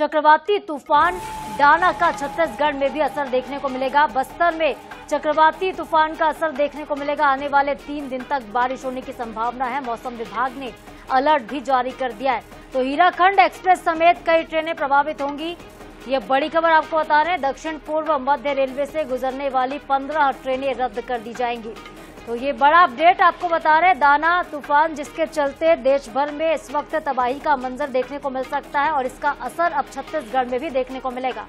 चक्रवाती तूफान डाना का छत्तीसगढ़ में भी असर देखने को मिलेगा। बस्तर में चक्रवाती तूफान का असर देखने को मिलेगा। आने वाले 3 दिन तक बारिश होने की संभावना है। मौसम विभाग ने अलर्ट भी जारी कर दिया है। तो हीराखंड एक्सप्रेस समेत कई ट्रेनें प्रभावित होंगी। ये बड़ी खबर आपको बता रहे हैं। दक्षिण पूर्व मध्य रेलवे से गुजरने वाली 15 ट्रेनें रद्द कर दी जाएंगी। तो ये बड़ा अपडेट आपको बता रहे हैं। दाना तूफान जिसके चलते देश भर में इस वक्त तबाही का मंजर देखने को मिल सकता है और इसका असर अब छत्तीसगढ़ में भी देखने को मिलेगा।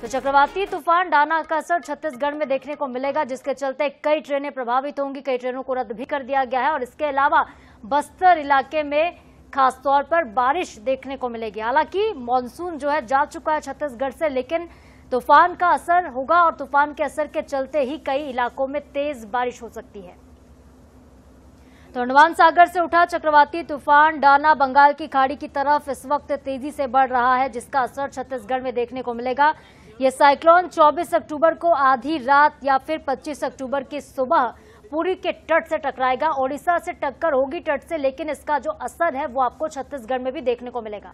तो चक्रवाती तूफान डाना का असर छत्तीसगढ़ में देखने को मिलेगा, जिसके चलते कई ट्रेनें प्रभावित होंगी। कई ट्रेनों को रद्द भी कर दिया गया है और इसके अलावा बस्तर इलाके में खासतौर पर बारिश देखने को मिलेगी। हालांकि मानसून जो है जा चुका है छत्तीसगढ़ से, लेकिन तूफान का असर होगा और तूफान के असर के चलते ही कई इलाकों में तेज बारिश हो सकती है। तो अंडमान सागर से उठा चक्रवाती तूफान डाना बंगाल की खाड़ी की तरफ इस वक्त तेजी से बढ़ रहा है, जिसका असर छत्तीसगढ़ में देखने को मिलेगा। यह साइक्लोन 24 अक्टूबर को आधी रात या फिर 25 अक्टूबर की सुबह पुरी के तट से टकराएगा। ओडिशा से टक्कर होगी तट से, लेकिन इसका जो असर है वो आपको छत्तीसगढ़ में भी देखने को मिलेगा।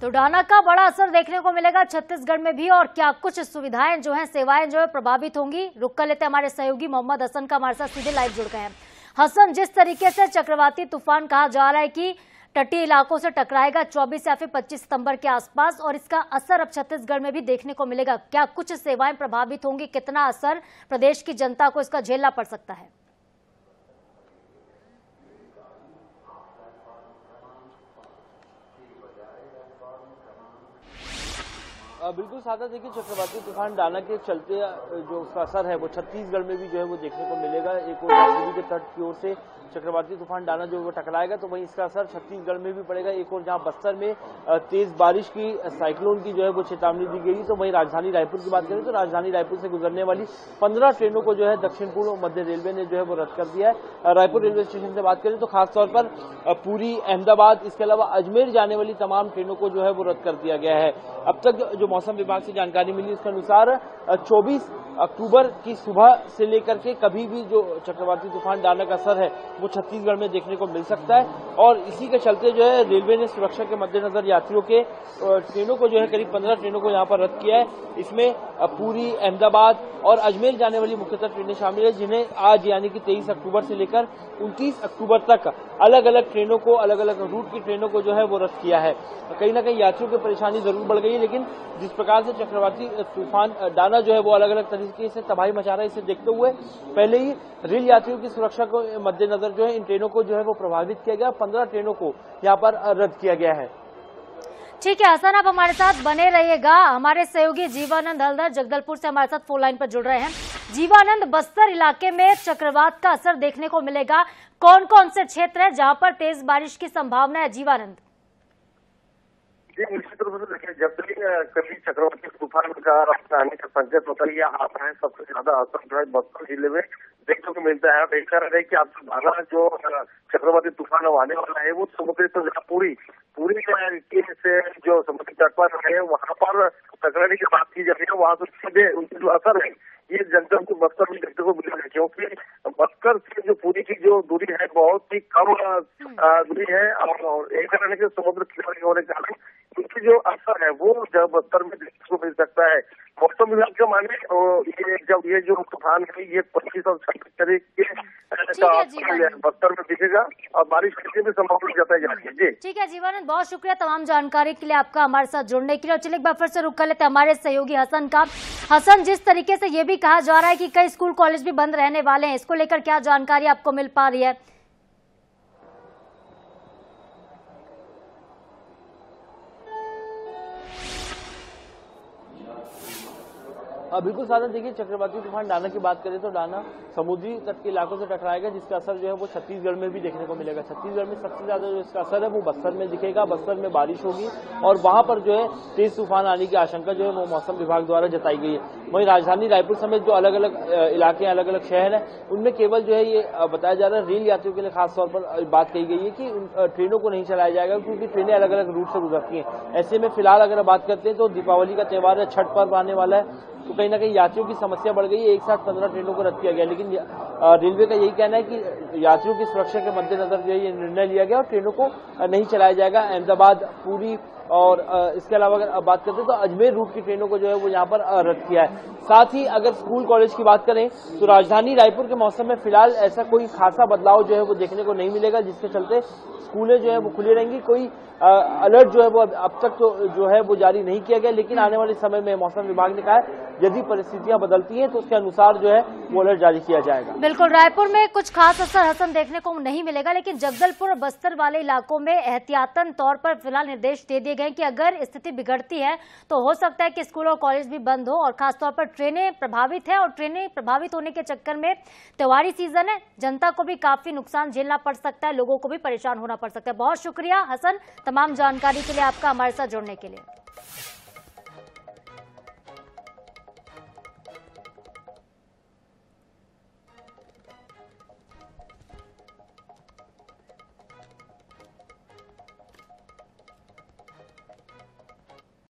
तो डाना का बड़ा असर देखने को मिलेगा छत्तीसगढ़ में भी। और क्या कुछ सुविधाएं जो हैं, सेवाएं जो है प्रभावित होंगी, रुक कर लेते हैं हमारे सहयोगी मोहम्मद हसन का हमारे साथ सीधे लाइव जुड़ गए हैं। हसन, जिस तरीके से चक्रवाती तूफान कहा जा रहा है कि तटीय इलाकों से टकराएगा 24 या फिर 25 सितंबर के आसपास और इसका असर अब छत्तीसगढ़ में भी देखने को मिलेगा, क्या कुछ सेवाएं प्रभावित होंगी? कितना असर प्रदेश की जनता को इसका झेलना पड़ सकता है? बिल्कुल सादा, देखिए चक्रवाती तूफान डाना के चलते जो उसका असर है वो छत्तीसगढ़ में भी जो है वो देखने को मिलेगा। एक और पूर्वी के तट की ओर से चक्रवाती तूफान डाना जो वो टकराएगा तो वहीं इसका असर छत्तीसगढ़ में भी पड़ेगा। एक और जहां बस्तर में तेज बारिश की साइक्लोन की जो है वो चेतावनी दी गई, तो वहीं राजधानी रायपुर की बात करें तो राजधानी रायपुर से गुजरने वाली 15 ट्रेनों को जो है दक्षिण पूर्व मध्य रेलवे ने जो है वो रद्द कर दिया है। रायपुर रेलवे स्टेशन से बात करें तो खासतौर पर पुरी, अहमदाबाद, इसके अलावा अजमेर जाने वाली तमाम ट्रेनों को जो है वो रद्द कर दिया गया है। अब तक जो मौसम विभाग से जानकारी मिली उसके अनुसार 24 अक्टूबर की सुबह से लेकर के कभी भी जो चक्रवाती तूफान डाना का असर है वो छत्तीसगढ़ में देखने को मिल सकता है। और इसी के चलते जो है रेलवे ने सुरक्षा के मद्देनजर यात्रियों के ट्रेनों को जो है करीब 15 ट्रेनों को यहाँ पर रद्द किया है। इसमें पुरी, अहमदाबाद और अजमेर जाने वाली मुख्यतः ट्रेनें शामिल है, जिन्हें आज यानी कि 23 अक्टूबर से लेकर 29 अक्टूबर तक अलग अलग ट्रेनों को, अलग अलग रूट की ट्रेनों को जो है वो रद्द किया है। कहीं ना कहीं यात्रियों की परेशानी जरूर बढ़ गई है, लेकिन जिस प्रकार से चक्रवाती तूफान डाना जो है वो अलग अलग तरीके से तबाही मचा रहा है, इसे देखते हुए पहले ही रेल यात्रियों की सुरक्षा को मद्देनजर जो है इन ट्रेनों को जो है वो प्रभावित किया गया। 15 ट्रेनों को यहाँ पर रद्द किया गया है। ठीक है हसन, आप हमारे साथ बने रहिएगा। हमारे सहयोगी जीवानंद हलदर जगदलपुर से हमारे साथ फोन लाइन पर जुड़ रहे हैं। जीवानंद, बस्तर इलाके में चक्रवात का असर देखने को मिलेगा, कौन कौन से क्षेत्र है जहां पर तेज बारिश की संभावना है? जीवानंद जी, निश्चित रूप से देखिए, जब भी कभी चक्रवाती तूफान का रास्ता आने का संकेत होता है या आता है, सबसे ज्यादा असर जो है बस्तर जिले में देखने को मिलता है। ऐसा रहे कि आपको बाधा जो चक्रवाती तूफान आने वाला है वो समुद्री तो पूरी से जो समुद्री तट पर है वहाँ पर टकराने की बात की जाती है, वहाँ से सीधे उनकी जो असर है ये जनता को बस्तर में देखने को मिलेगा, क्योंकि बस्तर से जो पूरी की जो दूरी है बहुत ही कम दूरी है और एक तरह से समुद्र किनारे होने के कारण उनकी जो असर है वो जब बस्तर में देखने को मिल सकता है। मौसम विभाग के माने जब ये जो तूफान है ये 25 और 26 तारीख के बस्तर में दिखेगा और बारिश की भी संभावना जताई जा रही है। जी ठीक है जीवानंद, बहुत शुक्रिया तमाम जानकारी के लिए, आपका हमारे साथ जुड़ने के लिए। चलिए एक बार फिर से रुक कर लेते हैं हमारे सहयोगी हसन का। हसन, जिस तरीके से ये भी कहा जा रहा है कि कई स्कूल कॉलेज भी बंद रहने वाले हैं, इसको लेकर क्या जानकारी आपको मिल पा रही है? बिल्कुल साधन, देखिए चक्रवाती तूफान डाना की बात करें तो डाना समुद्री तट के इलाकों से टकराएगा, जिसका असर जो है वो छत्तीसगढ़ में भी देखने को मिलेगा। छत्तीसगढ़ में सबसे ज्यादा जो इसका असर है वो बस्तर में दिखेगा। बस्तर में बारिश होगी और वहां पर जो है तेज तूफान आने की आशंका जो है वो मौसम विभाग द्वारा जताई गई है। वहीं राजधानी रायपुर समेत जो अलग अलग इलाके, अलग अलग शहर है, उनमें केवल जो है ये बताया जा रहा है रेल यात्रियों के लिए खासतौर पर बात कही गई है कि ट्रेनों को नहीं चलाया जाएगा, क्योंकि ट्रेनें अलग अलग रूट से गुजरती हैं। ऐसे में फिलहाल अगर बात करते हैं तो दीपावली का त्यौहार है, छठ पर्व आने वाला है, तो कहीं ना कहीं यात्रियों की समस्या बढ़ गई है। एक साथ 15 ट्रेनों को रद्द किया गया, लेकिन रेलवे का यही कहना है कि यात्रियों की सुरक्षा के मद्देनजर जो है ये निर्णय लिया गया और ट्रेनों को नहीं चलाया जाएगा। अहमदाबाद, पुरी और इसके अलावा अगर बात करते हैं तो अजमेर रूट की ट्रेनों को जो है वो यहाँ पर रद्द किया है। साथ ही अगर स्कूल कॉलेज की बात करें तो राजधानी रायपुर के मौसम में फिलहाल ऐसा कोई खासा बदलाव जो है वो देखने को नहीं मिलेगा, जिसके चलते स्कूलें जो है वो खुली रहेंगी। कोई अलर्ट जो है वो अब तक तो जो है वो जारी नहीं किया गया, लेकिन आने वाले समय में मौसम विभाग ने कहा है यदि परिस्थितियां बदलती हैं तो उसके अनुसार जो है वो अलर्ट जारी किया जाएगा। बिल्कुल, रायपुर में कुछ खास असर हसन देखने को नहीं मिलेगा, लेकिन जगदलपुर और बस्तर वाले इलाकों में एहतियातन तौर पर फिलहाल निर्देश दे दिए गए कि अगर स्थिति बिगड़ती है तो हो सकता है कि स्कूल और कॉलेज भी बंद हो, और खासतौर पर ट्रेनें प्रभावित है। और ट्रेनें प्रभावित होने के चक्कर में त्योहारी सीजन है, जनता को भी काफी नुकसान झेलना पड़ सकता है, लोगों को भी परेशान होना पड़ सकता है। बहुत शुक्रिया हसन तमाम जानकारी के लिए, आपका हमारे साथ जुड़ने के लिए।